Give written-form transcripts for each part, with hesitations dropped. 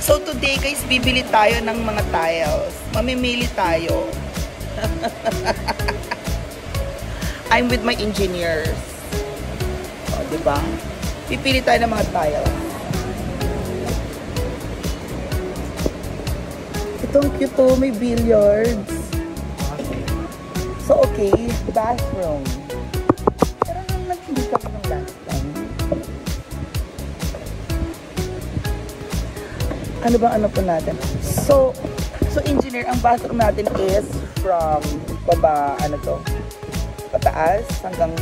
So today guys, bibili tayo ng mga tiles. Mamimili tayo. I'm with my engineers. O, diba? Pipili tayo ng mga tiles. Itong cute to, may billiards. So okay, bathroom. Pero nang hindi kami ng last time. Ano ba ano po natin? So engineer, ang bathroom natin is from baba, ano to? Pataas hanggang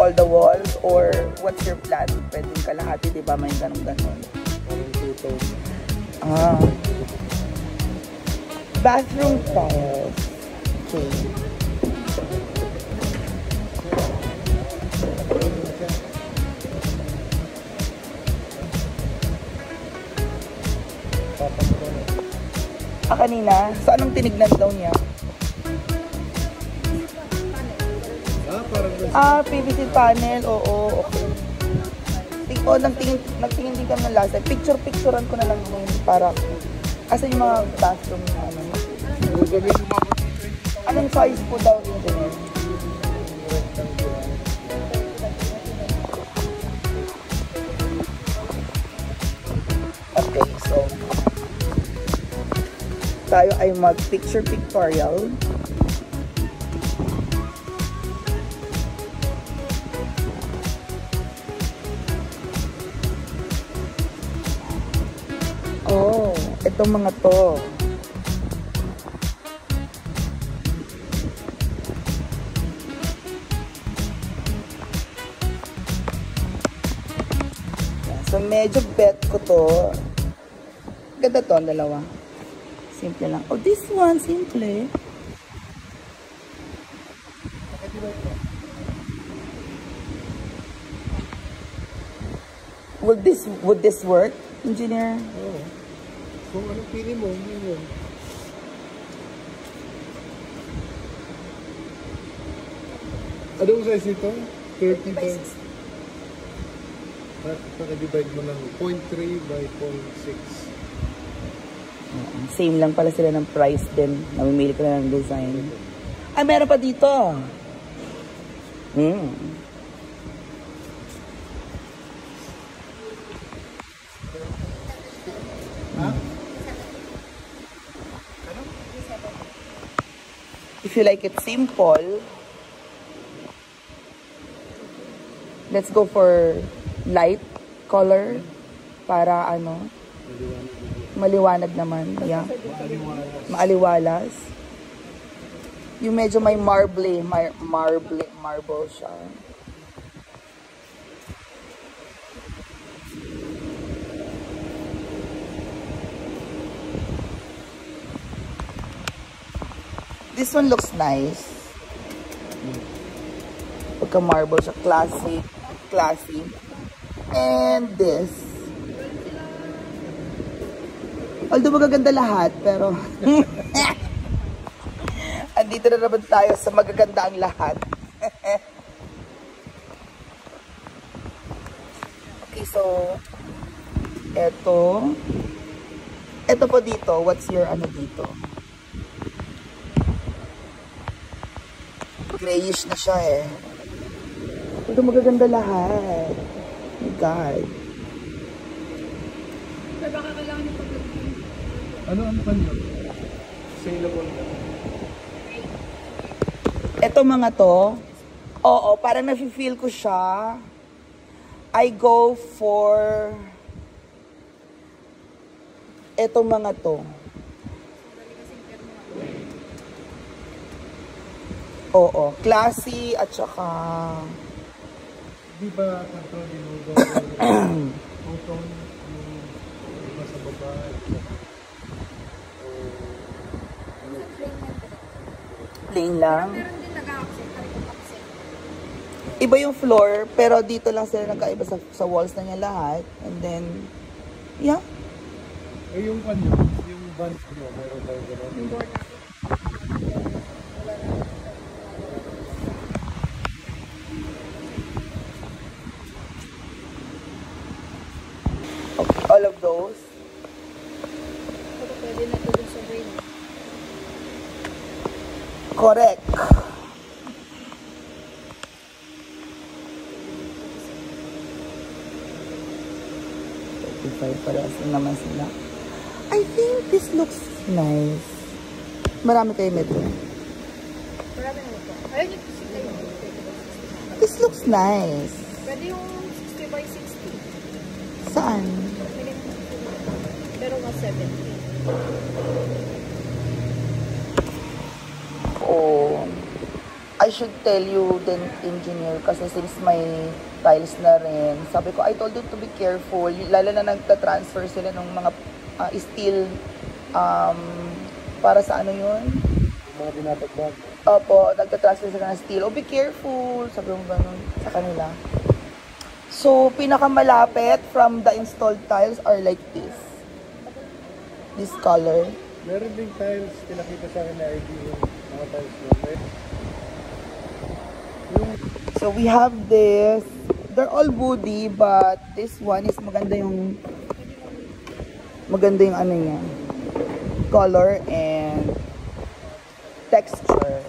all the walls, or what's your plan? Pwedeng kalahati, di ba? May ganun-ganun. Ah. Bathroom tiles. Okay. Kanina, so anong tinignan daw niya? PVC panel, oo, okay. Nagtingin din kami ng last time. Picturean ko na lang yung para, asa yung mga bathroom na ano. Anong size po daw yung ganyan? Okay, so tayo ay mag-picture pictorial. Oh, itong mga to. So medyo bet ko to. Ganda to ang dalawa. Simple lang. Oh, this one, simple. Would this work, engineer? Oo. Kung anong pili mo, yun. Anong size ito? 30 by 60. Paka-divide mo ng 0.3 by 0.6. Same lang pala sila ng price din. Namimili ko na ng design. Ah, meron pa dito. If you like it simple, let's go for light color para ano, maliwanag naman. Yeah. Maaliwalas. Yung medyo may marble siya. This one looks nice. Pagka marble siya, classy. And this. Although magaganda lahat, pero andito na naman tayo sa magaganda ang lahat. Okay, so eto po dito. What's your ano dito? Grayish na siya eh. Ito magaganda lahat. Oh my God. Baka kailangan yung pag-lagay. Ano ang panyo? Saleable na. Ito mga to, oo, para na-feel ko siya, I go for etong mga to. Oo, classy at saka Di ba control dinudo? Photon yung iba sa baba. plain lang. Meron din nag-a-accent, accent. Iba yung floor, pero dito lang sila nagkaiba sa walls na niya lahat. And then, yeah. Eh yung panyo, yung band mo, meron tayo gano'n. Yung board natin. Okay, all of those. Correct. Parehas din naman sila. I think this looks nice. Marami kayo nito. Marami na ito. Ayun yung 60. This looks nice. Pwede yung 60 by 60. Saan? Pero mas 70. Oh, I should tell you then, engineer, kasi since may tiles na rin, sabi ko, I told you to be careful, lalo na nagta-transfer sila ng mga steel, para sa ano yun? Mga tinatakbag. Opo, nagta-transfer sila ng steel. Oh, be careful, sabi ko ganun sa kanila. So, pinakamalapit from the installed tiles are like this. This color. Meron ding tiles, pinakita sa akin na ID yung mga tiles na. So we have this. They're all woody, but this one is maganda yung ano niya, color and texture.